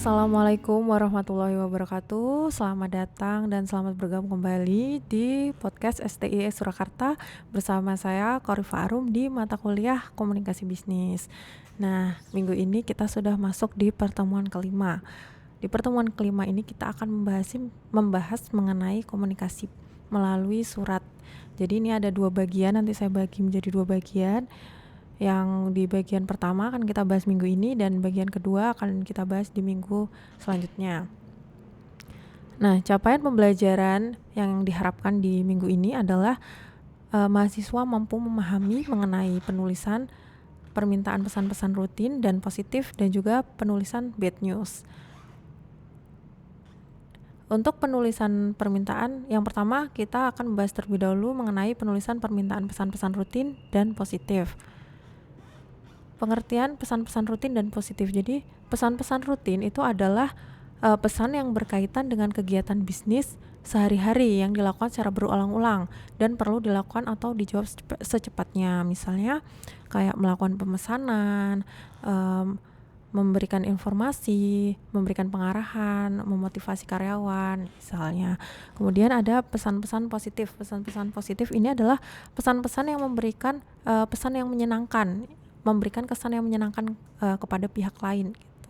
Assalamualaikum warahmatullahi wabarakatuh. Selamat datang dan selamat bergabung kembali di podcast STIS Surakarta bersama saya Korifah Arum di mata kuliah Komunikasi Bisnis. Nah, minggu ini kita sudah masuk di pertemuan kelima. Di pertemuan kelima ini kita akan membahas mengenai komunikasi melalui surat. Jadi ini ada dua bagian, nanti saya bagi menjadi dua bagian. Yang di bagian pertama akan kita bahas minggu ini dan bagian kedua akan kita bahas di minggu selanjutnya. Nah, capaian pembelajaran yang diharapkan di minggu ini adalah mahasiswa mampu memahami mengenai penulisan permintaan pesan-pesan rutin dan positif dan juga penulisan bad news. Untuk penulisan permintaan, yang pertama kita akan membahas terlebih dahulu mengenai penulisan permintaan pesan-pesan rutin dan positif. Pengertian pesan-pesan rutin dan positif. Jadi, pesan-pesan rutin itu adalah pesan yang berkaitan dengan kegiatan bisnis sehari-hari yang dilakukan secara berulang-ulang dan perlu dilakukan atau dijawab secepatnya. Misalnya, kayak melakukan pemesanan, memberikan informasi, memberikan pengarahan, memotivasi karyawan, misalnya. Kemudian ada pesan-pesan positif. Pesan-pesan positif ini adalah pesan-pesan yang memberikan pesan yang menyenangkan, memberikan kesan yang menyenangkan kepada pihak lain gitu.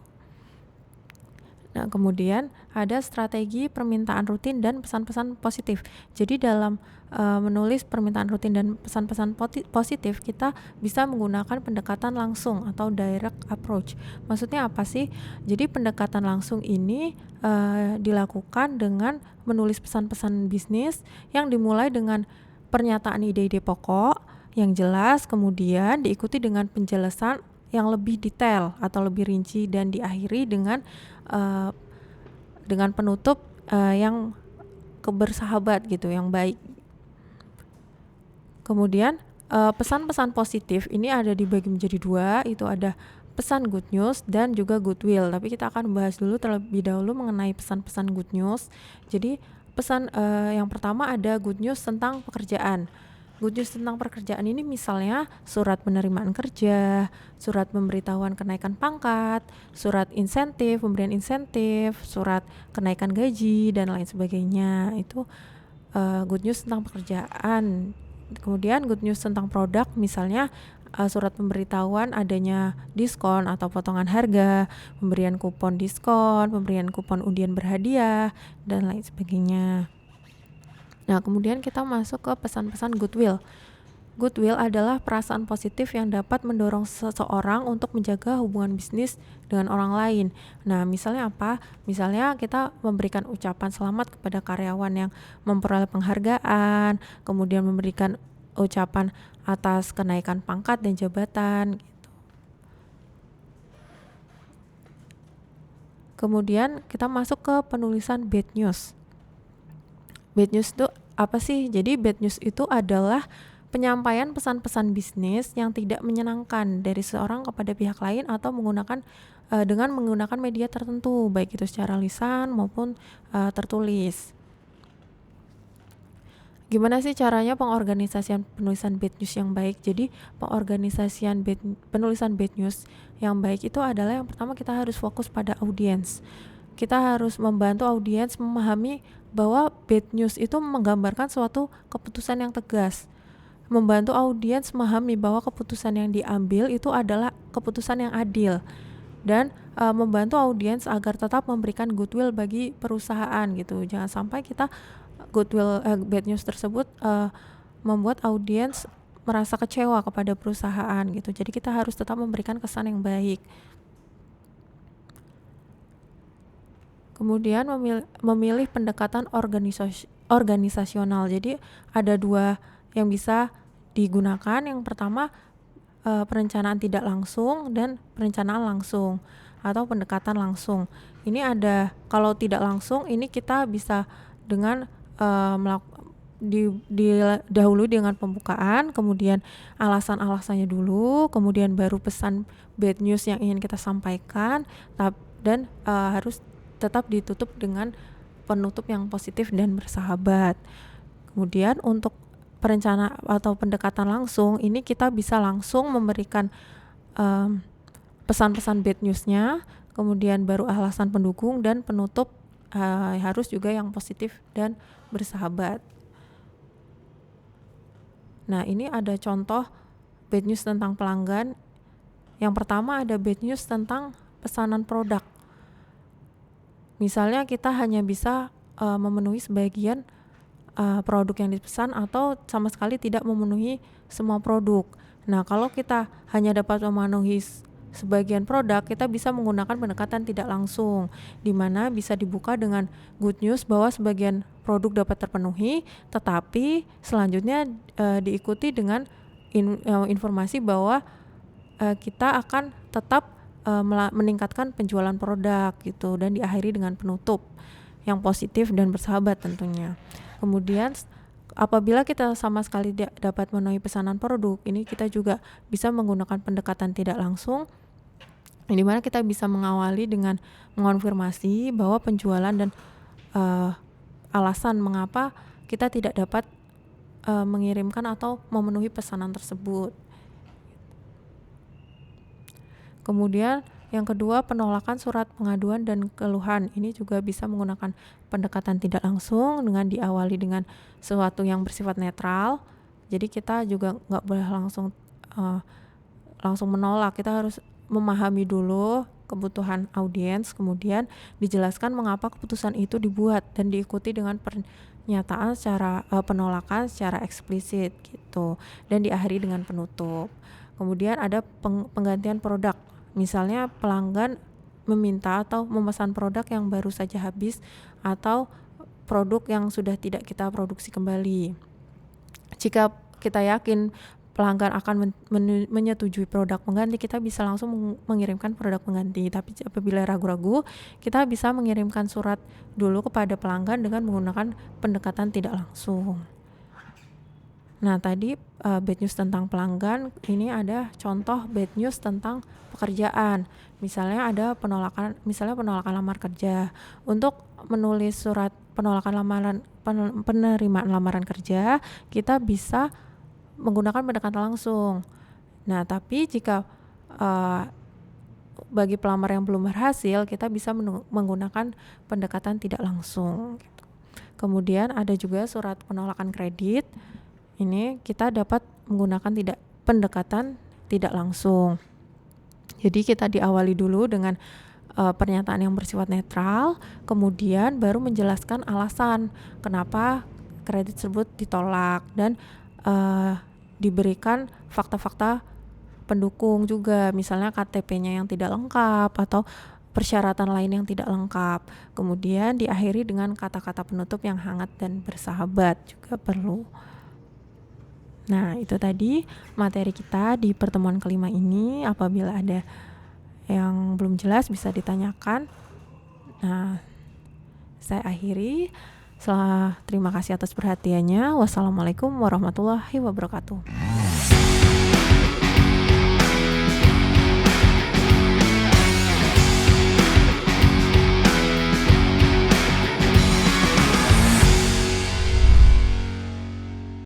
Nah, kemudian ada strategi permintaan rutin dan pesan-pesan positif. Jadi dalam menulis permintaan rutin dan pesan-pesan positif, kita bisa menggunakan pendekatan langsung atau direct approach. Maksudnya apa sih? Jadi pendekatan langsung ini dilakukan dengan menulis pesan-pesan bisnis yang dimulai dengan pernyataan ide-ide pokok yang jelas, kemudian diikuti dengan penjelasan yang lebih detail atau lebih rinci dan diakhiri dengan penutup yang bersahabat gitu, yang baik. Kemudian pesan-pesan positif ini ada dibagi menjadi dua, itu ada pesan good news dan juga goodwill. Tapi kita akan bahas dulu terlebih dahulu mengenai pesan-pesan good news. Jadi pesan yang pertama ada good news tentang pekerjaan. Good news tentang pekerjaan ini misalnya surat penerimaan kerja, surat pemberitahuan kenaikan pangkat, surat insentif, pemberian insentif, surat kenaikan gaji, dan lain sebagainya. Itu good news tentang pekerjaan. Kemudian good news tentang produk, misalnya surat pemberitahuan adanya diskon atau potongan harga, pemberian kupon diskon, pemberian kupon undian berhadiah, dan lain sebagainya. Nah, kemudian kita masuk ke pesan-pesan goodwill. Goodwill adalah perasaan positif yang dapat mendorong seseorang untuk menjaga hubungan bisnis dengan orang lain. Nah, misalnya apa? Misalnya kita memberikan ucapan selamat kepada karyawan yang memperoleh penghargaan, kemudian memberikan ucapan atas kenaikan pangkat dan jabatan gitu. Kemudian kita masuk ke penulisan bad news. Bad news itu apa sih? Jadi bad news itu adalah penyampaian pesan-pesan bisnis yang tidak menyenangkan dari seorang kepada pihak lain atau dengan menggunakan media tertentu, baik itu secara lisan maupun tertulis. Gimana sih caranya pengorganisasian penulisan bad news yang baik? Jadi pengorganisasian penulisan bad news yang baik itu adalah yang pertama kita harus fokus pada audiens. Kita harus membantu audiens memahami bahwa bad news itu menggambarkan suatu keputusan yang tegas. Membantu audiens memahami bahwa keputusan yang diambil itu adalah keputusan yang adil. Dan membantu audiens agar tetap memberikan goodwill bagi perusahaan gitu. Jangan sampai kita bad news tersebut membuat audiens merasa kecewa kepada perusahaan gitu. Jadi kita harus tetap memberikan kesan yang baik. Kemudian memilih pendekatan organisasional. Jadi ada dua yang bisa digunakan. Yang pertama perencanaan tidak langsung dan perencanaan langsung atau pendekatan langsung. Ini ada, kalau tidak langsung ini kita bisa dengan dahulu dengan pembukaan, kemudian alasan-alasannya dulu, kemudian baru pesan bad news yang ingin kita sampaikan, dan harus tetap ditutup dengan penutup yang positif dan bersahabat. Kemudian untuk perencanaan atau pendekatan langsung, ini kita bisa langsung memberikan pesan-pesan bad newsnya, kemudian baru alasan pendukung, dan penutup harus juga yang positif dan bersahabat. Nah, ini ada contoh bad news tentang pelanggan. Yang pertama ada bad news tentang pesanan produk. Misalnya kita hanya bisa memenuhi sebagian produk yang dipesan atau sama sekali tidak memenuhi semua produk. Nah, kalau kita hanya dapat memenuhi sebagian produk, kita bisa menggunakan pendekatan tidak langsung, di mana bisa dibuka dengan good news bahwa sebagian produk dapat terpenuhi, tetapi selanjutnya diikuti dengan informasi bahwa kita akan tetap meningkatkan penjualan produk gitu, dan diakhiri dengan penutup yang positif dan bersahabat tentunya. Kemudian apabila kita sama sekali tidak dapat memenuhi pesanan produk, ini kita juga bisa menggunakan pendekatan tidak langsung, di mana kita bisa mengawali dengan mengonfirmasi bahwa penjualan dan alasan mengapa kita tidak dapat mengirimkan atau memenuhi pesanan tersebut. Kemudian yang kedua, penolakan surat pengaduan dan keluhan. Ini juga bisa menggunakan pendekatan tidak langsung dengan diawali dengan sesuatu yang bersifat netral. Jadi kita juga nggak boleh langsung menolak. Kita harus memahami dulu kebutuhan audiens, kemudian dijelaskan mengapa keputusan itu dibuat dan diikuti dengan pernyataan secara penolakan secara eksplisit gitu, dan diakhiri dengan penutup. Kemudian ada penggantian produk. Misalnya pelanggan meminta atau memesan produk yang baru saja habis atau produk yang sudah tidak kita produksi kembali. Jika kita yakin pelanggan akan menyetujui produk pengganti, kita bisa langsung mengirimkan produk pengganti. Tapi apabila ragu-ragu, kita bisa mengirimkan surat dulu kepada pelanggan dengan menggunakan pendekatan tidak langsung. Nah, tadi bad news tentang pelanggan, ini ada contoh bad news tentang pekerjaan. Misalnya ada penolakan lamar kerja. Untuk menulis surat penolakan penerimaan lamaran kerja, kita bisa menggunakan pendekatan langsung. Nah, tapi jika bagi pelamar yang belum berhasil, kita bisa menggunakan pendekatan tidak langsung. Kemudian ada juga surat penolakan kredit. Ini kita dapat menggunakan pendekatan tidak langsung. Jadi kita diawali dulu dengan pernyataan yang bersifat netral, kemudian baru menjelaskan alasan kenapa kredit tersebut ditolak, dan diberikan fakta-fakta pendukung juga, misalnya KTP-nya yang tidak lengkap atau persyaratan lain yang tidak lengkap. Kemudian diakhiri dengan kata-kata penutup yang hangat dan bersahabat juga perlu. Nah, itu tadi materi kita di pertemuan kelima ini. Apabila ada yang belum jelas bisa ditanyakan. Nah, saya akhiri. Terima kasih atas perhatiannya. Wassalamualaikum warahmatullahi wabarakatuh.